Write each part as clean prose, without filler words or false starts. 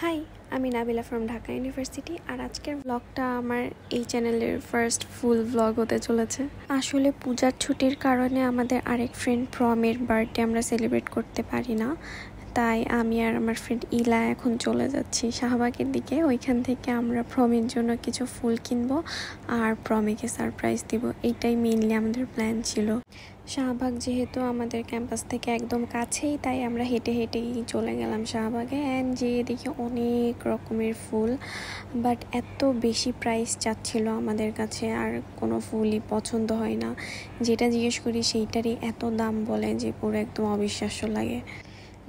High, আমি Nabila from Dhaka university. আর আজকের ব্লগটা আমার এই চ্যানেলের ফার্স্ট ফুল ব্লগ হতে চলেছে। আসলে পূজার ছুটির কারণে আমাদের আরেক ফ্রেন্ড প্রমের বার্থডে আমরা সেলিব্রেট করতে পারি না, তাই আমি আর আমার ফ্রেন্ড ইলা এখন চলে যাচ্ছি শাহবাগের দিকে। ওইখান থেকে আমরা প্রমের জন্য কিছু ফুল কিনবো আর প্রমেকে সারপ্রাইজ দিব, এইটাই মেইনলি আমাদের প্ল্যান ছিল। শাহবাগ যেহেতু আমাদের ক্যাম্পাস থেকে একদম কাছেই, তাই আমরা হেঁটে হেঁটেই চলে গেলাম শাহবাগে। অ্যান্ড যেয়ে দেখি অনেক রকমের ফুল, বাট এত বেশি প্রাইস চাচ্ছিল আমাদের কাছে, আর কোনো ফুলই পছন্দ হয় না। যেটা জিজ্ঞেস করি সেইটারই এত দাম বলে যে পুরো একদম অবিশ্বাস্য লাগে।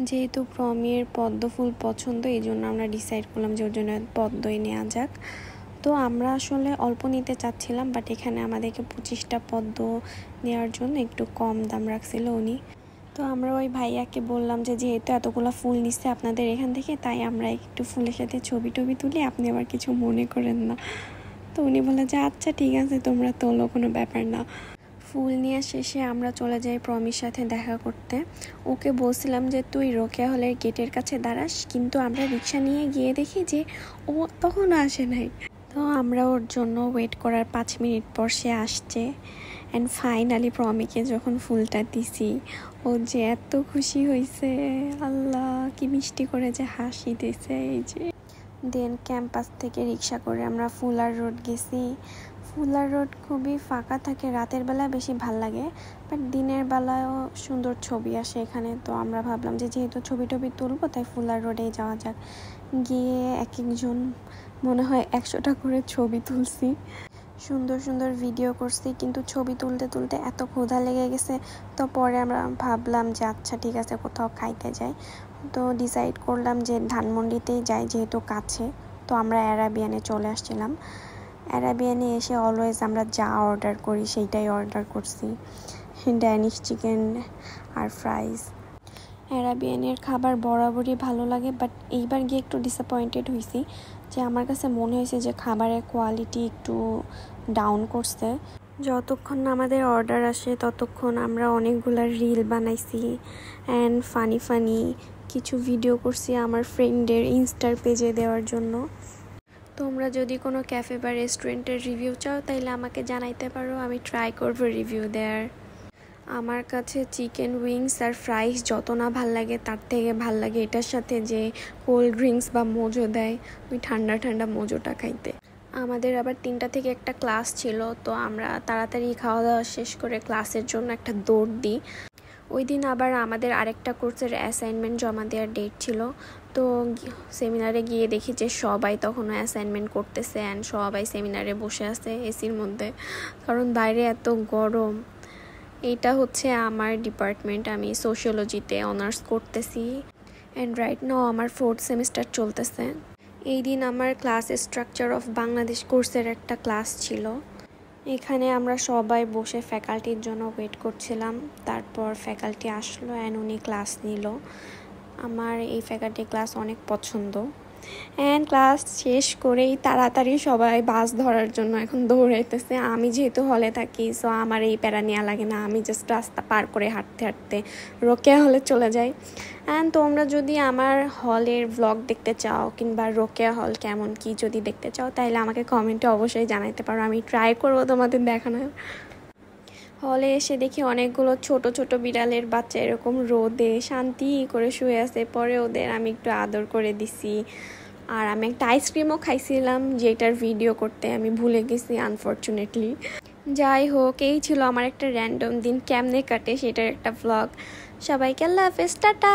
যেহেতু প্রমের পদ্ম ফুল পছন্দ, এই জন্য আমরা ডিসাইড করলাম যে ওর জন্য পদ্মই নেওয়া যাক। তো আমরা আসলে অল্প নিতে চাচ্ছিলাম, বাট এখানে আমাদেরকে 25টা পদ্ম নেওয়ার জন্য একটু কম দাম রাখছিল উনি। তো আমরা ওই ভাইয়াকে বললাম যে যেহেতু এতগুলো ফুল নিচ্ছে আপনাদের এখান থেকে, তাই আমরা একটু ফুলের সাথে ছবি টবি তুলি, আপনি আবার কিছু মনে করেন না। তো উনি বলে যে আচ্ছা ঠিক আছে, তোমরা তোলো, কোনো ব্যাপার না। ফুল নিয়ে শেষে আমরা চলে যাই প্রমির সাথে দেখা করতে। ওকে বলছিলাম যে তুই রোকেয়া হলের গেটের কাছে দাঁড়াস, কিন্তু আমরা রিক্সা নিয়ে গিয়ে দেখি যে ও তখনও আসে নাই। তো আমরা ওর জন্য ওয়েট করার 5 মিনিট পর সে আসছে। অ্যান্ড ফাইনালি প্রমিকে যখন ফুলটা দিছি, ও যে এত খুশি হয়েছে, আল্লাহ কি মিষ্টি করে যে হাসি দিয়েছে। এই যে দেন ক্যাম্পাস থেকে রিক্সা করে আমরা ফুলার রোড গেছি। ফুলার রোড খুবই ফাঁকা থাকে, রাতের বেলা বেশি ভাল লাগে, বাট দিনের বেলায়ও সুন্দর ছবি আসে এখানে। তো আমরা ভাবলাম যে যেহেতু ছবি টবি তুলবো, তাই ফুলার রোডেই যাওয়া যাক। গিয়ে এক একজন মনে হয় 100টা করে ছবি তুলছি, সুন্দর সুন্দর ভিডিও করছি, কিন্তু ছবি তুলতে তুলতে এত ক্ষুধা লেগে গেছে। তো পরে আমরা ভাবলাম যে আচ্ছা ঠিক আছে, কোথাও খাইতে যাই। তো ডিসাইড করলাম যে ধানমন্ডিতেই যাই, যেহেতু কাছে। তো আমরা অ্যারাবিয়ানে চলে আসছিলাম। অ্যারাবিয়ানে এসে অলওয়েজ আমরা যা অর্ডার করি সেইটাই অর্ডার করছি, ড্যানিশ চিকেন আর ফ্রাইজ। অ্যারাবিয়ানের খাবার বরাবরই ভালো লাগে, বাট এইবার গিয়ে একটু ডিসঅ্যাপয়েন্টেড হয়েছি যে আমার কাছে মনে হয়েছে যে খাবারের কোয়ালিটি একটু ডাউন করছে। যতক্ষণ না আমাদের অর্ডার আসে ততক্ষণ আমরা অনেকগুলো রিল বানাইছি অ্যান্ড ফানি কিছু ভিডিও করছি আমার ফ্রেন্ডের ইনস্টার পেজে দেওয়ার জন্য। তোমরা যদি কোনো ক্যাফে বা রেস্টুরেন্টের রিভিউ চাও, তাইলে আমাকে জানাইতে পারো, আমি ট্রাই করবো রিভিউ দেওয়ার। আমার কাছে চিকেন উইংস আর ফ্রাইস যত না ভাল লাগে, তার থেকে ভাল লাগে এটার সাথে যে কোল্ড ড্রিঙ্কস বা মোজো দেয়, ওই ঠান্ডা ঠান্ডা মোজোটা খাইতে। আমাদের আবার 3টা থেকে একটা ক্লাস ছিল, তো আমরা তাড়াতাড়ি খাওয়া দাওয়া শেষ করে ক্লাসের জন্য একটা দৌড় দিই। ওই দিন আবার আমাদের আরেকটা কোর্সের অ্যাসাইনমেন্ট জমা দেওয়ার ডেট ছিল। তো সেমিনারে গিয়ে দেখি যে সবাই তখনও অ্যাসাইনমেন্ট করতেছে অ্যান্ড সবাই সেমিনারে বসে আছে এসির মধ্যে, কারণ বাইরে এত গরম। এইটা হচ্ছে আমার ডিপার্টমেন্ট, আমি সোশিওলজিতে অনার্স করতেছি অ্যান্ড রাইট নাও আমার 4th সেমিস্টার চলতেছে। এই দিন আমার ক্লাস স্ট্রাকচার অফ বাংলাদেশ কোর্সের একটা ক্লাস ছিল। এখানে আমরা সবাই বসে ফ্যাকাল্টির জন্য ওয়েট করছিলাম। তারপর ফ্যাকাল্টি আসলো অ্যান্ড উনি ক্লাস নিল। আমার এই ফ্যাকাল্টি ক্লাস অনেক পছন্দ। অ্যান্ড ক্লাস শেষ করেই তাড়াতাড়ি সবাই বাস ধরার জন্য এখন দৌড়াইতেছে। আমি যেহেতু হলে থাকি, সো আমার এই প্যারা নেওয়া লাগে না, আমি জাস্ট রাস্তা পার করে হাঁটতে হাঁটতে রোকেয়া হলে চলে যাই। অ্যান্ড তোমরা যদি আমার হলের ভ্লগ দেখতে চাও কিংবা রোকেয়া হল কেমন কি যদি দেখতে চাও, তাহলে আমাকে কমেন্টে অবশ্যই জানাইতে পারো, আমি ট্রাই করবো তোমাদের দেখানোর। হলে এসে দেখি অনেকগুলো ছোট ছোট বিড়ালের বাচ্চা এরকম রোদে শান্তি করে শুয়ে আছে। পরে ওদের আমি একটু আদর করে দিছি, আর আমি একটা আইসক্রিমও খাইছিলাম, যেটার ভিডিও করতে আমি ভুলে গেছি আনফর্চুনেটলি। যাই হোক, এই ছিল আমার একটা র্যান্ডম দিন কেমনে কাটে সেটার একটা ভ্লগ। সবাইকে আল্লাহ হাফেজ, টাটা।